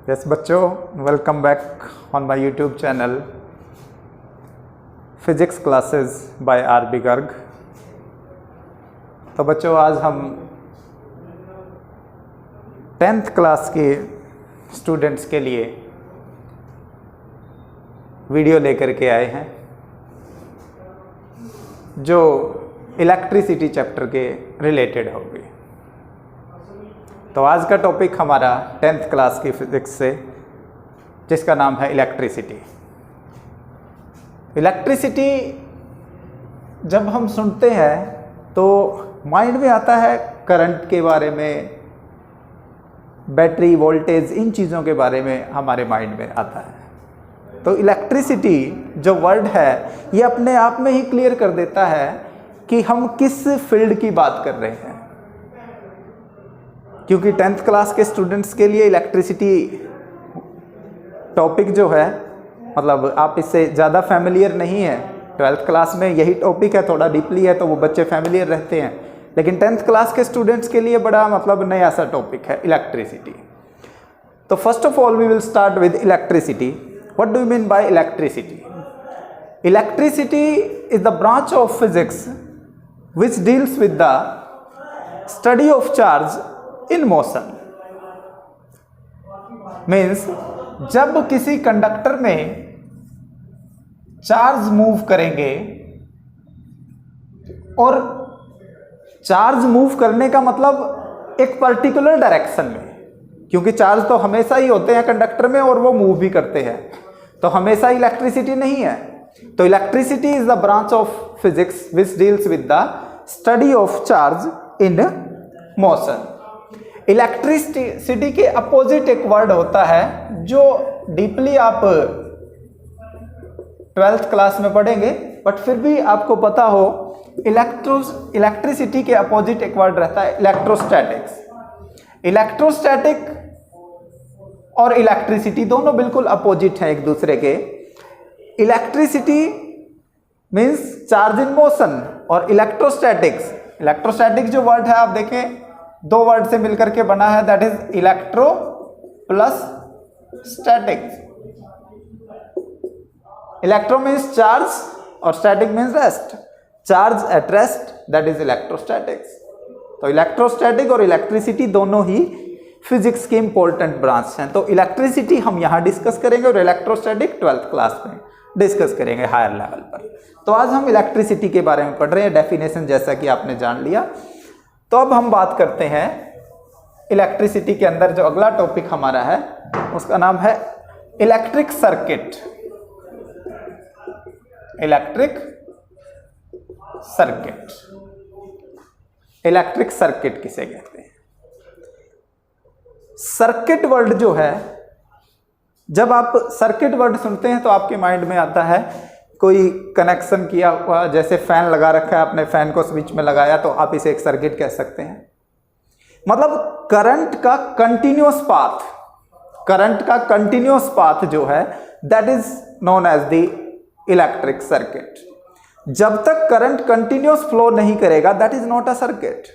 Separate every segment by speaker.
Speaker 1: Yes बच्चों, welcome back on my YouTube channel physics classes bye RB. Garg. तो बच्चों, आज हम 10th क्लास के स्टूडेंट्स के लिए वीडियो लेकर के आए हैं जो इलेक्ट्रिसिटी चैप्टर के रिलेटेड होगी। तो आज का टॉपिक हमारा 10th क्लास की फिजिक्स से, जिसका नाम है इलेक्ट्रिसिटी। इलेक्ट्रिसिटी जब हम सुनते हैं तो माइंड में आता है करंट के बारे में, बैटरी, वोल्टेज, इन चीज़ों के बारे में हमारे माइंड में आता है। तो इलेक्ट्रिसिटी जो वर्ड है ये अपने आप में ही क्लियर कर देता है कि हम किस फील्ड की बात कर रहे हैं, क्योंकि 10th क्लास के स्टूडेंट्स के लिए इलेक्ट्रिसिटी टॉपिक जो है, मतलब आप इससे ज़्यादा फैमिलियर नहीं है। 12th क्लास में यही टॉपिक है, थोड़ा डीपली है तो वो बच्चे फैमिलियर रहते हैं, लेकिन 10th क्लास के स्टूडेंट्स के लिए बड़ा मतलब नया सा टॉपिक है इलेक्ट्रिसिटी। तो first of all we will start with electricity. What do you mean by electricity? Electricity is the branch of physics which deals with the study of charge in motion। Means जब किसी conductor में charge move करेंगे, और charge move करने का मतलब एक particular direction में, क्योंकि चार्ज तो हमेशा ही होते हैं कंडक्टर में और वो मूव भी करते हैं, तो हमेशा इलेक्ट्रिसिटी नहीं है। तो electricity is the branch of physics which deals with the study of charge in motion. Electricity के अपोजिट एक वर्ड होता है जो डीपली आप 12th क्लास में पढ़ेंगे, बट फिर भी आपको पता हो, इलेक्ट्रिसिटी के अपोजिट एक वर्ड रहता है इलेक्ट्रोस्टैटिक्स। इलेक्ट्रोस्टैटिक और इलेक्ट्रिसिटी दोनों बिल्कुल अपोजिट हैं एक दूसरे के। Electricity means charge in motion, और इलेक्ट्रोस्टैटिक्स जो वर्ड है आप देखें, दो वर्ड से मिलकर के बना है, that is electro plus statics. Electro means charge और static means rest. Charge at rest, that is electrostatics. तो इलेक्ट्रोस्टैटिक और इलेक्ट्रिसिटी दोनों ही फिजिक्स के इंपॉर्टेंट ब्रांच हैं। तो इलेक्ट्रिसिटी हम यहां डिस्कस करेंगे और इलेक्ट्रोस्टैटिक 12th क्लास में डिस्कस करेंगे हायर लेवल पर। तो आज हम इलेक्ट्रिसिटी के बारे में पढ़ रहे हैं, डेफिनेशन जैसा कि आपने जान लिया। तो अब हम बात करते हैं इलेक्ट्रिसिटी के अंदर जो अगला टॉपिक हमारा है उसका नाम है electric circuit. Electric circuit, electric circuit किसे कहते हैं? सर्किट वर्ड जो है, जब आप सर्किट वर्ड सुनते हैं तो आपके माइंड में आता है कोई कनेक्शन किया हुआ, जैसे फैन लगा रखा है, आपने फैन को स्विच में लगाया तो आप इसे एक सर्किट कह सकते हैं। मतलब करंट का कंटिन्यूअस पाथ जो है, that is known as the electric circuit. जब तक करंट कंटिन्यूअस फ्लो नहीं करेगा, that is not a circuit.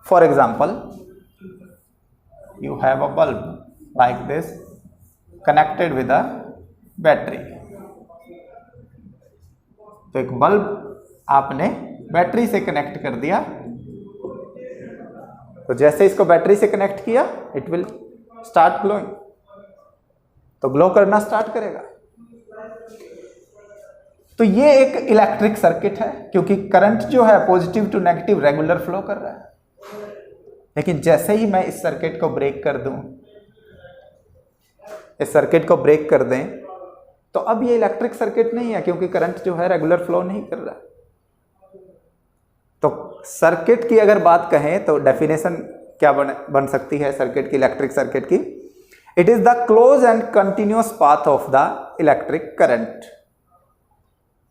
Speaker 1: For example, you have a bulb like this connected with a battery. तो एक बल्ब आपने बैटरी से कनेक्ट कर दिया, तो जैसे इसको बैटरी से कनेक्ट किया, इट विल स्टार्ट ग्लोइंग, तो ग्लो करना स्टार्ट करेगा। तो ये एक इलेक्ट्रिक सर्किट है, क्योंकि करंट जो है positive to negative regular flow कर रहा है। लेकिन जैसे ही मैं इस सर्किट को ब्रेक कर दूं, इस सर्किट को ब्रेक कर दें, तो अब ये इलेक्ट्रिक सर्किट नहीं है, क्योंकि करंट जो है रेगुलर फ्लो नहीं कर रहा। तो सर्किट की अगर बात कहें तो डेफिनेशन क्या बन सकती है सर्किट की, इलेक्ट्रिक सर्किट की? It is the close and continuous path of the electric current,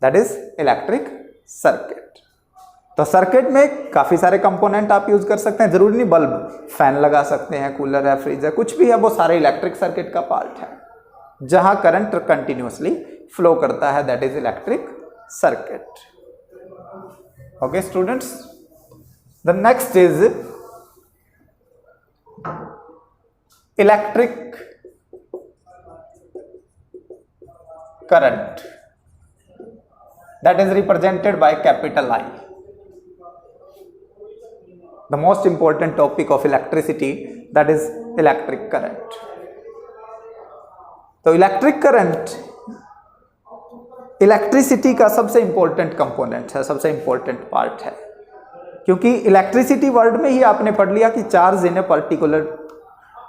Speaker 1: that is electric circuit. तो सर्किट में काफी सारे कंपोनेंट आप यूज कर सकते हैं, जरूरी नहीं बल्ब, फैन लगा सकते हैं, कूलर है, फ्रिज है, कुछ भी है, वो सारे इलेक्ट्रिक सर्किट का पार्ट है। जहां करंट कंटिन्यूअसली फ्लो करता है, that is electric circuit. Okay students, the next is electric current, that is represented by capital I. The most important topic of electricity, that is electric current. तो electric current electricity का सबसे important component है, सबसे important part है, क्योंकि electricity word में ही आपने पढ़ लिया कि charge in a particular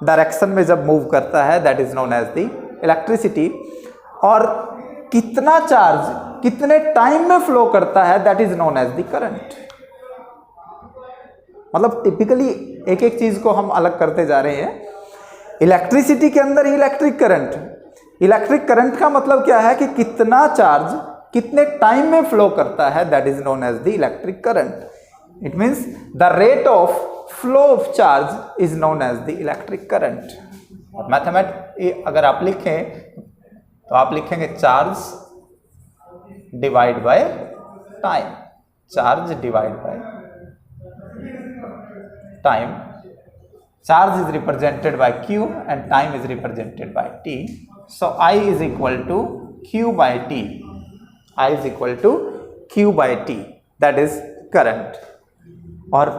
Speaker 1: direction में जब मूव करता है that is known as the electricity, और कितना चार्ज कितने टाइम में फ्लो करता है that is known as the current. मतलब टिपिकली एक एक चीज को हम अलग करते जा रहे हैं। इलेक्ट्रिसिटी के अंदर ही इलेक्ट्रिक करंट का मतलब क्या है कि कितना चार्ज कितने टाइम में फ्लो करता है that is known as the electric current. It means the rate of flow of charge is known as the electric current. और मैथमेटिक्स अगर आप लिखें तो आप लिखेंगे charge divide by time, charge divide by time. Charge is represented by Q and time is represented by T. So I is equal to Q by T. I is equal to Q by T. That is current. और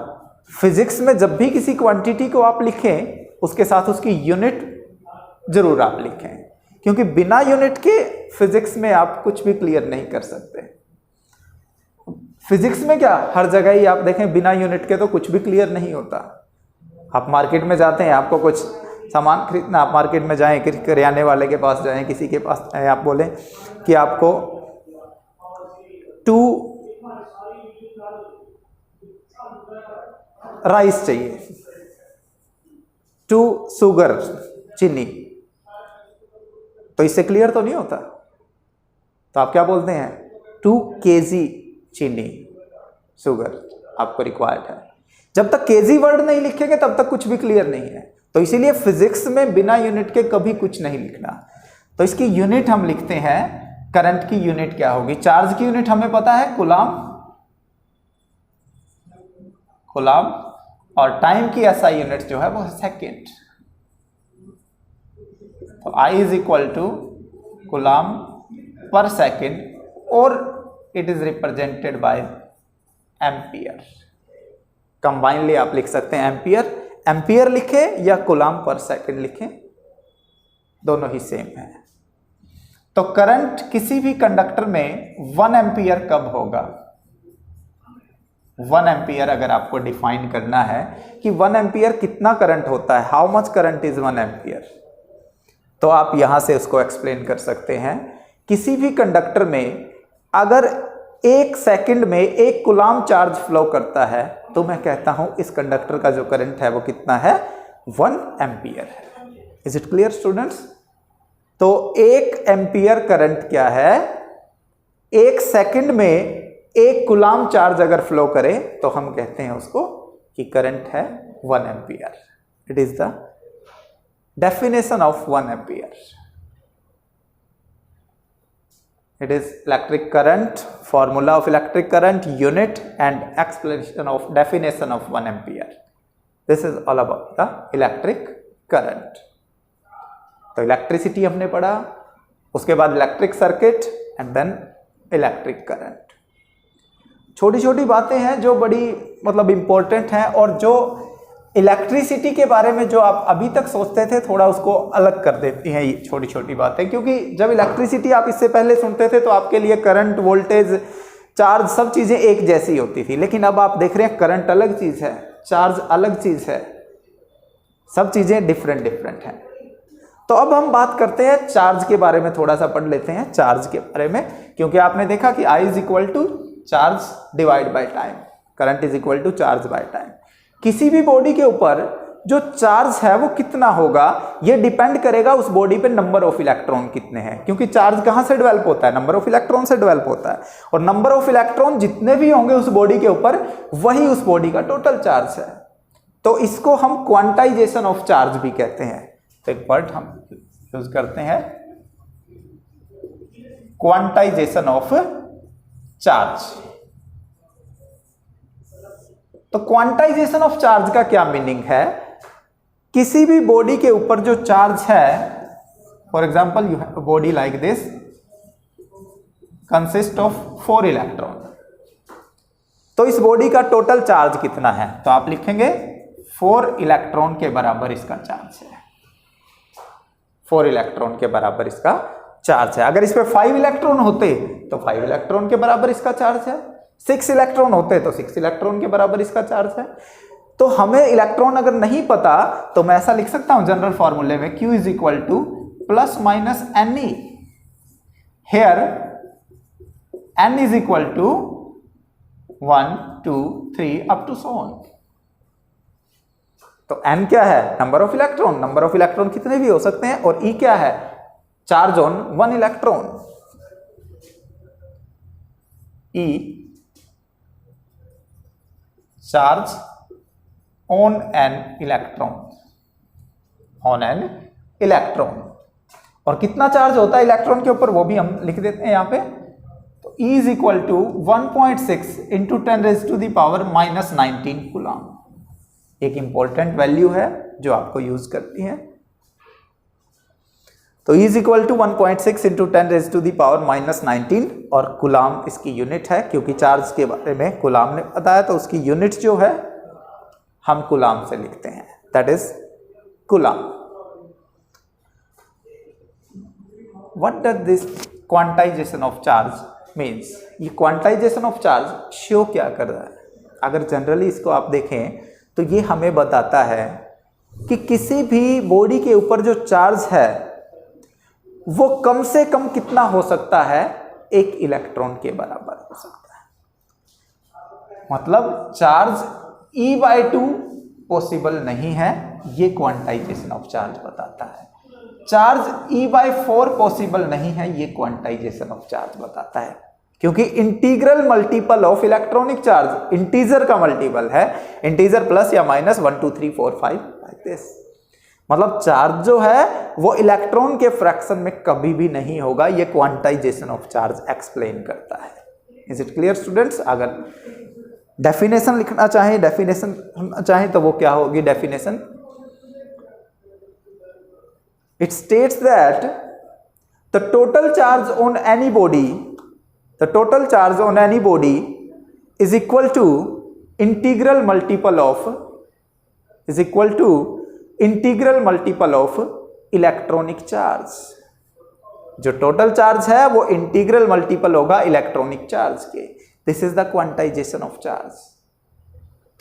Speaker 1: physics में जब भी किसी quantity को आप लिखें उसके साथ उसकी यूनिट जरूर आप लिखें, क्योंकि बिना यूनिट के फिजिक्स में आप कुछ भी क्लियर नहीं कर सकते। फिजिक्स में क्या हर जगह ही आप देखें बिना यूनिट के तो कुछ भी क्लियर नहीं होता। आप मार्केट में जाते हैं, आपको कुछ सामान खरीदना, आप मार्केट में जाएं, करियाने वाले के पास जाएं, किसी के पास जाएं, आप बोलें कि आपको 2 राइस चाहिए, 2 शुगर चीनी, तो इससे क्लियर तो नहीं होता। तो आप क्या बोलते हैं 2 kg चीनी शुगर आपको रिक्वायर्ड है। जब तक केजी वर्ड नहीं लिखेंगे तब तक कुछ भी क्लियर नहीं है। तो इसीलिए फिजिक्स में बिना यूनिट के कभी कुछ नहीं लिखना। तो इसकी यूनिट हम लिखते हैं, करंट की यूनिट क्या होगी, चार्ज की यूनिट हमें पता है कूलाम, और टाइम की एसआई यूनिट जो है वो है सेकेंड। तो I is equal to coulomb per second, और it is represented by ampere. Combinedly आप लिख सकते हैं एम्पियर लिखे या कूलाम पर सेकंड लिखें, दोनों ही सेम है। तो करंट किसी भी कंडक्टर में 1 एम्पियर कब होगा, 1 एम्पियर अगर आपको डिफाइन करना है कि 1 एम्पियर कितना करंट होता है, how much current is 1 ampere, तो आप यहां से उसको एक्सप्लेन कर सकते हैं। किसी भी कंडक्टर में अगर 1 सेकंड में 1 कूलाम चार्ज फ्लो करता है तो मैं कहता हूं इस कंडक्टर का जो करंट है वो कितना है, 1 एम्पियर है। Is it clear students? तो 1 एम्पियर करंट क्या है, 1 सेकंड में 1 कूलाम चार्ज अगर फ्लो करे तो हम कहते हैं उसको कि करंट है 1 ampere. It is the definition of 1 ampere. It is electric current, formula of electric current, unit and explanation of definition of 1 ampere. This is all about the electric current. तो electricity हमने पढ़ा, उसके बाद electric circuit and then electric current. छोटी छोटी बातें हैं जो बड़ी मतलब इंपॉर्टेंट हैं, और जो इलेक्ट्रिसिटी के बारे में जो आप अभी तक सोचते थे थोड़ा उसको अलग कर देती हैं ये छोटी छोटी बातें। क्योंकि जब इलेक्ट्रिसिटी आप इससे पहले सुनते थे तो आपके लिए करंट, वोल्टेज, चार्ज सब चीज़ें एक जैसी होती थी, लेकिन अब आप देख रहे हैं करंट अलग चीज़ है, चार्ज अलग चीज़ है, सब चीज़ें डिफरेंट हैं। तो अब हम बात करते हैं चार्ज के बारे में, थोड़ा सा पढ़ लेते हैं चार्ज के बारे में, क्योंकि आपने देखा कि I is equal to charge divide by time, current is equal to charge by time. किसी भी बॉडी के ऊपर जो चार्ज है वो कितना होगा ये डिपेंड करेगा उस बॉडी पे नंबर ऑफ इलेक्ट्रॉन कितने हैं, क्योंकि चार्ज कहां से डेवलप होता है, नंबर ऑफ इलेक्ट्रॉन से डेवलप होता है, और नंबर ऑफ इलेक्ट्रॉन जितने भी होंगे उस बॉडी के ऊपर वही उस बॉडी का टोटल चार्ज है। तो इसको हम क्वांटाइजेशन ऑफ चार्ज भी कहते हैं। तो एक वर्ड हम यूज करते हैं, क्वांटाइजेशन ऑफ चार्ज। तो क्वांटाइजेशन ऑफ चार्ज का क्या मीनिंग है, किसी भी बॉडी के ऊपर जो चार्ज है, for example you have a body like this, consist of 4 electron. तो इस बॉडी का टोटल चार्ज कितना है, तो आप लिखेंगे 4 इलेक्ट्रॉन के बराबर इसका चार्ज है। 4 इलेक्ट्रॉन के बराबर इसका चार्ज है। अगर इस पे 5 इलेक्ट्रॉन होते तो 5 इलेक्ट्रॉन के बराबर इसका चार्ज है। 6 इलेक्ट्रॉन होते तो 6 इलेक्ट्रॉन के बराबर इसका चार्ज है। तो हमें इलेक्ट्रॉन अगर नहीं पता तो मैं ऐसा लिख सकता हूं जनरल फॉर्मूले में, Q is equal to plus minus NE। Here N is equal to 1 2 3 up to so on. तो N क्या है, number of electron. Number of electron कितने भी हो सकते हैं। और E क्या है, charge on 1 electron. E charge on an electron, on an electron. और कितना चार्ज होता है इलेक्ट्रॉन के ऊपर वो भी हम लिख देते हैं यहां पे। तो E is equal to 1.6 into 10⁻⁻19 coulomb. एक इंपॉर्टेंट वैल्यू है जो आपको यूज करती है। तो E is equal to 1.6 into 10⁻⁻19 और कूलम इसकी यूनिट है, क्योंकि चार्ज के बारे में कूलम ने बताया तो उसकी यूनिट जो है हम कूलम से लिखते हैं, that is coulomb. What does this quantization of charge means? ये क्वांटाइजेशन ऑफ चार्ज शो क्या कर रहा है? अगर जनरली इसको आप देखें तो ये हमें बताता है कि किसी भी बॉडी के ऊपर जो चार्ज है वो कम से कम कितना हो सकता है, 1 इलेक्ट्रॉन के बराबर हो सकता है। मतलब चार्ज E/2 पॉसिबल नहीं है, ये क्वांटाइजेशन ऑफ चार्ज बताता है। चार्ज E/4 पॉसिबल नहीं है, ये क्वांटाइजेशन ऑफ चार्ज बताता है। क्योंकि integral multiple of electronic charge integer का मल्टीपल है, इंटीजर प्लस या माइनस 1 2 3 4 5 लाइक दिस। मतलब चार्ज जो है वो इलेक्ट्रॉन के फ्रैक्शन में कभी भी नहीं होगा, ये क्वांटाइजेशन ऑफ चार्ज एक्सप्लेन करता है। Is it clear students? अगर डेफिनेशन लिखना चाहें, डेफिनेशन चाहें तो वो क्या होगी definition? It states that the total charge on any body, the total charge on any body is equal to integral multiple of, is equal to integral multiple of electronic charge. जो total charge है वो integral multiple होगा electronic charge के। This is the quantisation of charge.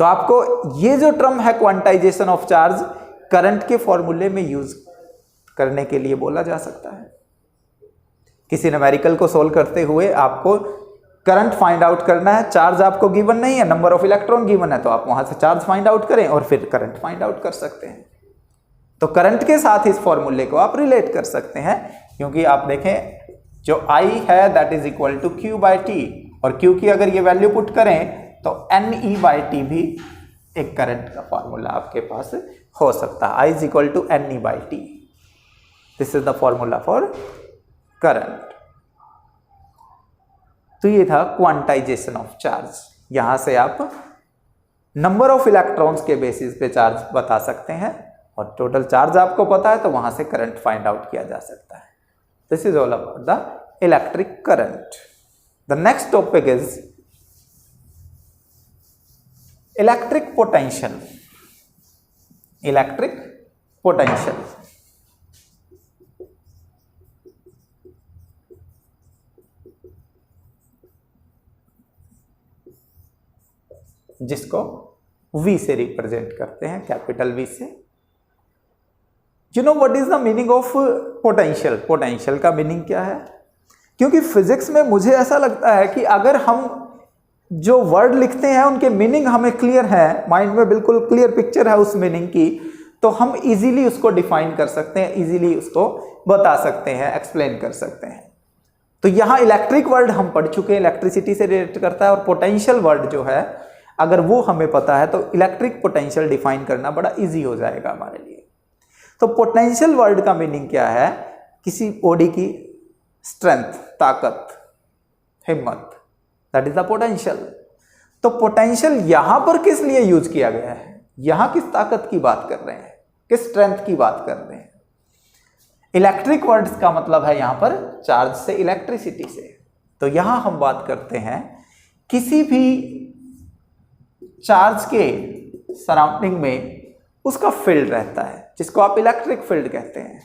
Speaker 1: तो आपको ये जो term है क्वांटाइजेशन ऑफ चार्ज करंट के फॉर्मूले में यूज करने के लिए बोला जा सकता है। किसी न्यूमेरिकल को सोल्व करते हुए आपको करंट फाइंड आउट करना है, चार्ज आपको गिवन नहीं है, नंबर ऑफ इलेक्ट्रॉन गिवन है, तो आप वहां से चार्ज फाइंड आउट करें और फिर करंट फाइंड आउट कर सकते हैं। तो करंट के साथ इस फॉर्मूले को आप रिलेट कर सकते हैं, क्योंकि आप देखें जो I है that is equal to Q/T, और Q की अगर ये वैल्यू पुट करें तो NE/T भी एक करंट का फॉर्मूला आपके पास हो सकता है। I is equal to NE/T। This is the formula for current. तो ये था क्वांटाइजेशन ऑफ चार्ज। यहां से आप नंबर ऑफ इलेक्ट्रॉन्स के बेसिस पे चार्ज बता सकते हैं, और टोटल चार्ज आपको पता है तो वहां से करंट फाइंड आउट किया जा सकता है। This is all about the electric current. The next topic is electric potential. Electric potential जिसको V से रिप्रेजेंट करते हैं, कैपिटल V से। You know what is the meaning of potential? Potential का मीनिंग क्या है? क्योंकि फिजिक्स में मुझे ऐसा लगता है कि अगर हम जो वर्ड लिखते हैं उनके मीनिंग हमें क्लियर है, माइंड में बिल्कुल क्लियर पिक्चर है उस मीनिंग की, तो हम इजीली उसको डिफाइन कर सकते हैं, इजीली उसको बता सकते हैं, एक्सप्लेन कर सकते हैं। तो यहाँ इलेक्ट्रिक वर्ड हम पढ़ चुके हैं, इलेक्ट्रिसिटी से रिलेट करता है, और पोटेंशियल वर्ड जो है अगर वो हमें पता है तो इलेक्ट्रिक पोटेंशियल डिफाइन करना बड़ा इजी हो जाएगा हमारे लिए। तो पोटेंशियल वर्ड का मीनिंग क्या है? किसी बॉडी की स्ट्रेंथ, ताकत, हिम्मत, दैट इज द पोटेंशियल। तो पोटेंशियल यहां पर किस लिए यूज किया गया है? यहां किस ताकत की बात कर रहे हैं, किस स्ट्रेंथ की बात कर रहे हैं? इलेक्ट्रिक वर्ड्स का मतलब है यहां पर चार्ज से, इलेक्ट्रिसिटी से। तो यहां हम बात करते हैं किसी भी चार्ज के सराउंडिंग में उसका फील्ड रहता है, जिसको आप इलेक्ट्रिक फील्ड कहते हैं।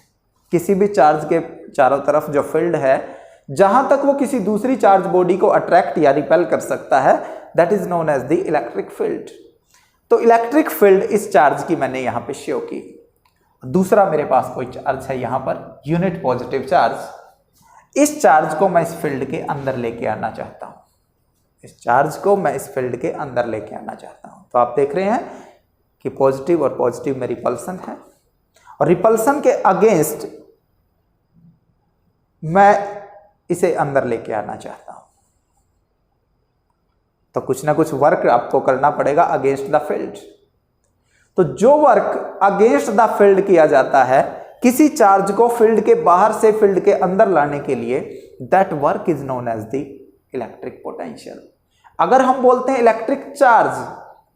Speaker 1: किसी भी चार्ज के चारों तरफ जो फील्ड है, जहां तक वो किसी दूसरी चार्ज बॉडी को अट्रैक्ट या रिपेल कर सकता है, that is known as the electric field. तो इलेक्ट्रिक फील्ड इस चार्ज की मैंने यहां पे शो की। दूसरा मेरे पास कोई चार्ज है यहां पर, यूनिट पॉजिटिव चार्ज। इस चार्ज को मैं इस फील्ड के अंदर लेके आना चाहता हूं, इस चार्ज को मैं इस फील्ड के अंदर लेके आना चाहता हूं। तो आप देख रहे हैं कि पॉजिटिव और पॉजिटिव में रिपल्सन है, और रिपल्सन के अगेंस्ट मैं इसे अंदर लेके आना चाहता हूं। तो कुछ ना कुछ वर्क आपको करना पड़ेगा अगेंस्ट द फील्ड। तो जो वर्क अगेंस्ट द फील्ड किया जाता है किसी चार्ज को फील्ड के बाहर से फील्ड के अंदर लाने के लिए, that work is known as the electric potential. अगर हम बोलते हैं इलेक्ट्रिक चार्ज,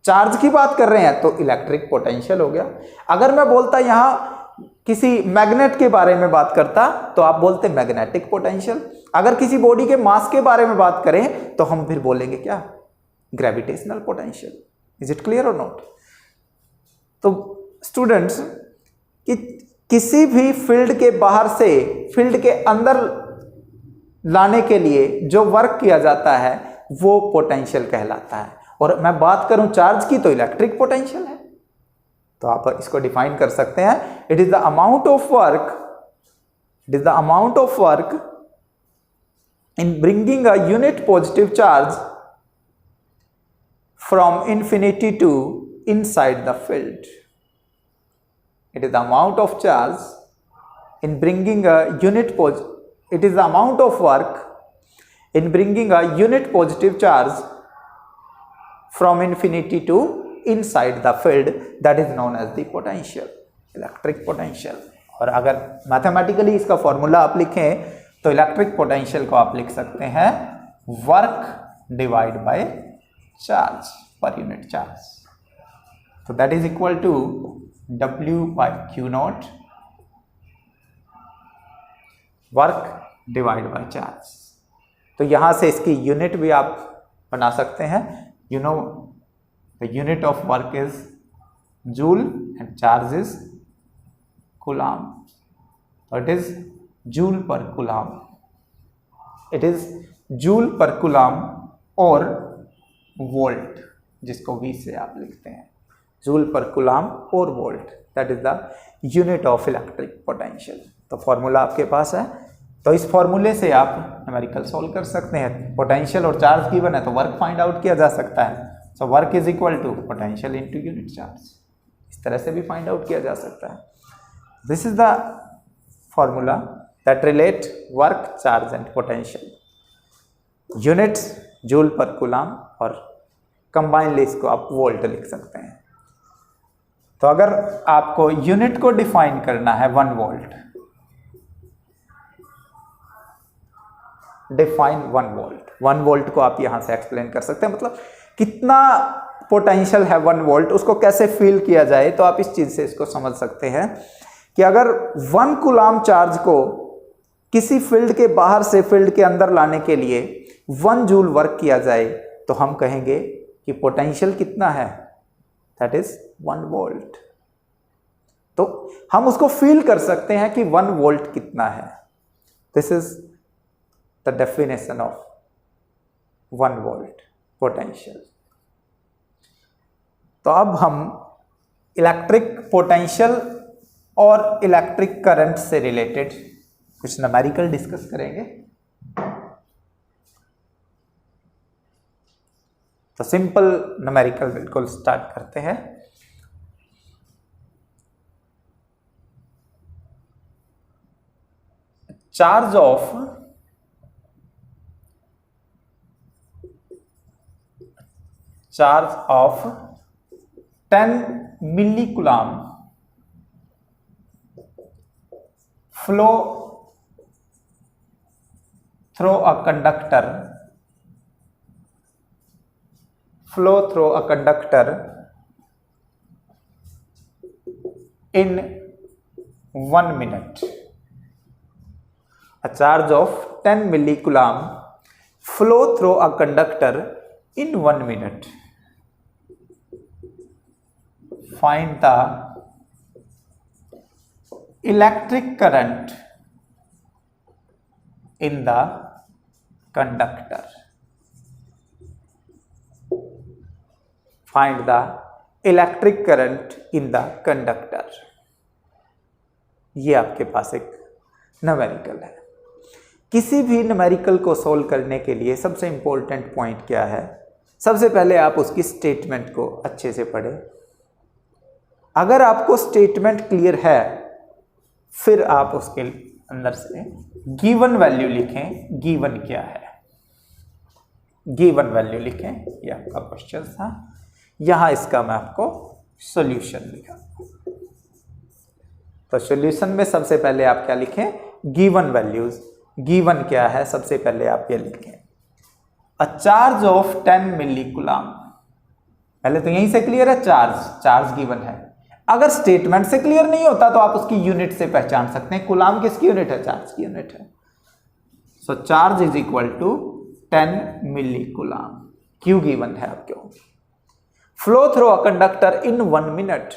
Speaker 1: चार्ज की बात कर रहे हैं, तो इलेक्ट्रिक पोटेंशियल हो गया। अगर मैं बोलता यहां किसी मैग्नेट के बारे में बात करता, तो आप बोलते मैग्नेटिक पोटेंशियल। अगर किसी बॉडी के मास के बारे में बात करें, तो हम फिर बोलेंगे क्या, gravitational potential. Is it clear और नॉट? तो स्टूडेंट्स, कि किसी भी फील्ड के बाहर से फील्ड के अंदर लाने के लिए जो वर्क किया जाता है वो पोटेंशियल कहलाता है। और मैं बात करूं चार्ज की, तो इलेक्ट्रिक पोटेंशियल है। तो आप इसको डिफाइन कर सकते हैं, it is the amount of work, it is the amount of work in bringing a unit positive charge from infinity to inside the field. It is the amount of charge in bringing a unit it is the amount of work in bringing a unit positive charge from infinity to inside the field, that is known as the potential, electric potential. और अगर mathematically इसका formula आप लिखें, तो electric potential को आप लिख सकते हैं work divide by charge per unit charge. तो that is equal to W by Q naught, work divide by charge. तो यहां से इसकी यूनिट भी आप बना सकते हैं। You know the unit of work is joule and charge is coulomb. तो it is joule per coulomb, it is joule per coulomb और वोल्ट, जिसको V से आप लिखते हैं, जूल पर कूलाम और volt, that is the unit of electric potential. तो formula आपके पास है, तो इस फॉर्मूले से आप न्यूमेरिकल सॉल्व कर सकते हैं। पोटेंशियल और चार्ज गिवन है तो वर्क फाइंड आउट किया जा सकता है। So work is equal to potential into unit charge, इस तरह से भी फाइंड आउट किया जा सकता है। This is the formula that relate work, charge and potential. Units joule per coulomb और कंबाइनली इसको आप वोल्ट लिख सकते हैं। तो अगर आपको यूनिट को डिफाइन करना है 1 वोल्ट, डिफाइन 1 वोल्ट, 1 वोल्ट को आप यहां से एक्सप्लेन कर सकते हैं, मतलब कितना पोटेंशियल है 1 वोल्ट, उसको कैसे फील किया जाए। तो आप इस चीज से इसको समझ सकते हैं कि अगर 1 कूलाम चार्ज को किसी फील्ड के बाहर से फील्ड के अंदर लाने के लिए 1 जूल वर्क किया जाए, तो हम कहेंगे कि पोटेंशियल कितना है, दैट इज 1 वोल्ट। तो हम उसको फील कर सकते हैं कि 1 वोल्ट कितना है। This is the definition of 1 volt potential. तो अब हम इलेक्ट्रिक पोटेंशियल और इलेक्ट्रिक करंट से रिलेटेड कुछ न्यूमेरिकल डिस्कस करेंगे। तो सिंपल न्यूमेरिकल बिल्कुल स्टार्ट करते हैं। Charge of 10 milli coulomb flow through a conductor in 1 minute. A charge of 10 milli coulomb flow through a conductor in 1 minute. Find the electric current in the conductor. Find the electric current in the conductor. ये आपके पास एक numerical है। किसी भी numerical को solve करने के लिए सबसे इंपॉर्टेंट पॉइंट क्या है? सबसे पहले आप उसकी स्टेटमेंट को अच्छे से पढ़ें। अगर आपको स्टेटमेंट क्लियर है, फिर आप उसके अंदर से गिवन वैल्यू लिखें। गिवन क्या है? गिवन वैल्यू लिखें। ये आपका क्वेश्चन था। यहां इसका मैं आपको सॉल्यूशन लिखा। तो सॉल्यूशन में सबसे पहले आप क्या लिखें? Given values. गिवन क्या है? सबसे पहले आप ये लिखें, a charge of 10 milli coulomb. पहले तो यहीं से क्लियर है, चार्ज गिवन है। अगर स्टेटमेंट से क्लियर नहीं होता तो आप उसकी यूनिट से पहचान सकते हैं। कूलम किसकी यूनिट है? चार्ज की यूनिट है। So charge is equal to 10 milli coulomb. Q given है आपको। Flow through a conductor in 1 minute.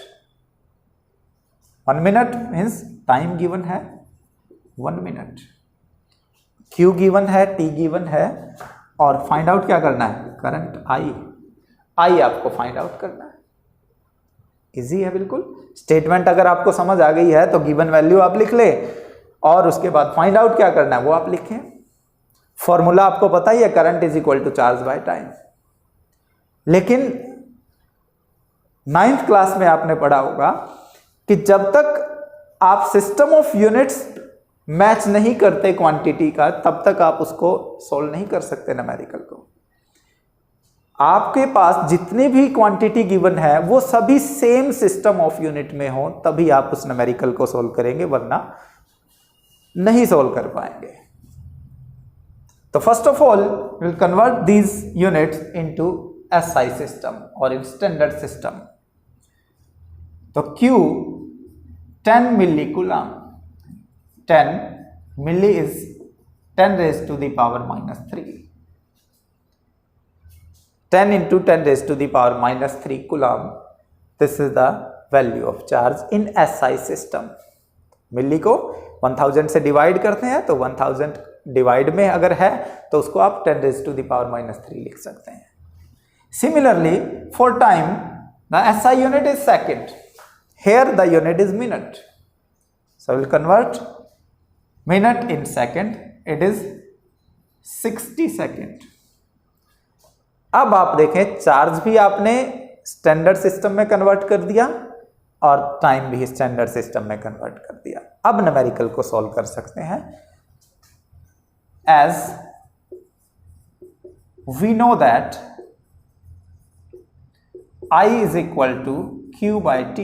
Speaker 1: 1 minute means time given है 1 मिनट। क्यू गिवन है, टी गिवन है, और फाइंड आउट क्या करना है? करंट आई आपको फाइंड आउट करना है। इजी है बिल्कुल। स्टेटमेंट अगर आपको समझ आ गई है तो गिवन वैल्यू आप लिख ले, और उसके बाद फाइंड आउट क्या करना है वो आप लिखें। फॉर्मूला आपको पता ही है, current is equal to charge by time. लेकिन 9th क्लास में आपने पढ़ा होगा कि जब तक आप सिस्टम ऑफ यूनिट्स मैच नहीं करते क्वांटिटी का, तब तक आप उसको सोल्व नहीं कर सकते न्यूमेरिकल को। आपके पास जितनी भी क्वांटिटी गिवन है वो सभी सेम सिस्टम ऑफ यूनिट में हो, तभी आप उस न्यूमेरिकल को सोल्व करेंगे, वरना नहीं सोल्व कर पाएंगे। तो first of all will convert these units into SI system और इन स्टैंडर्ड सिस्टम। तो Q 10 milli coulomb. 10 milli is 10 raised to the power minus 3. 10 into 10 raised to the power minus 3 coulomb. This is the value of charge in SI system. मिली को 1000 से divide करते हैं, तो 1000 divide में अगर है तो उसको आप 10 raised to the power minus 3 लिख सकते हैं। Similarly, for time, the SI unit is second. Here the unit is minute. So we'll convert minute in second. It is 60 second. अब आप देखें, चार्ज भी आपने स्टैंडर्ड सिस्टम में कन्वर्ट कर दिया और टाइम भी स्टैंडर्ड सिस्टम में कन्वर्ट कर दिया। अब न्यूमेरिकल को सॉल्व कर सकते हैं। As we know that I is equal to Q by T.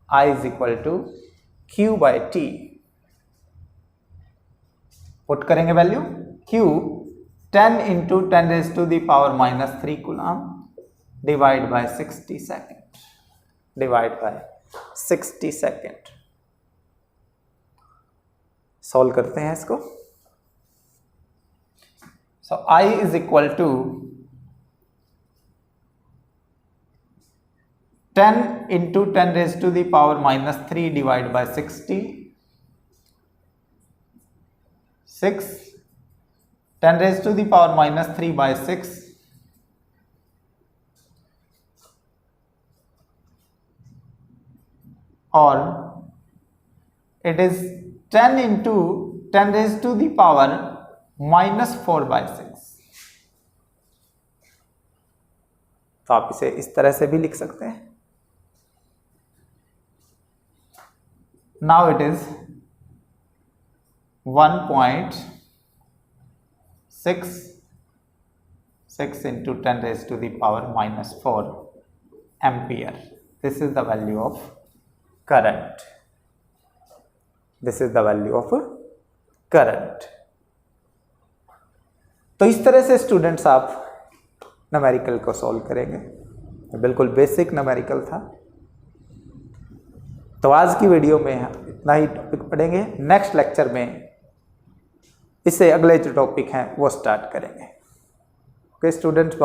Speaker 1: I is equal to Q by T. Put करेंगे value Q 10 into 10 raised to the power minus 3 coulomb divide by 60 second. Divide by 60 second. Solve करते हैं इसको। So I is equal to 10 into 10 raised to the power minus 3 divided by 60. 6. 10 raised to the power minus 3 by 6. Or it is 10 into 10 raised to the power minus 4 by 6. तो आप इसे इस तरह से भी लिख सकते हैं। Now it is 1.66 into 10 raised to the power minus 4 ampere. This is the value of current. This is the value of current. तो इस तरह से स्टूडेंट्स आप न्यूमेरिकल को सॉल्व करेंगे। बिल्कुल बेसिक न्यूमेरिकल था। तो आज की वीडियो में इतना ही टॉपिक पढ़ेंगे। नेक्स्ट लेक्चर में इससे अगले जो टॉपिक हैं वो स्टार्ट करेंगे। Okay students.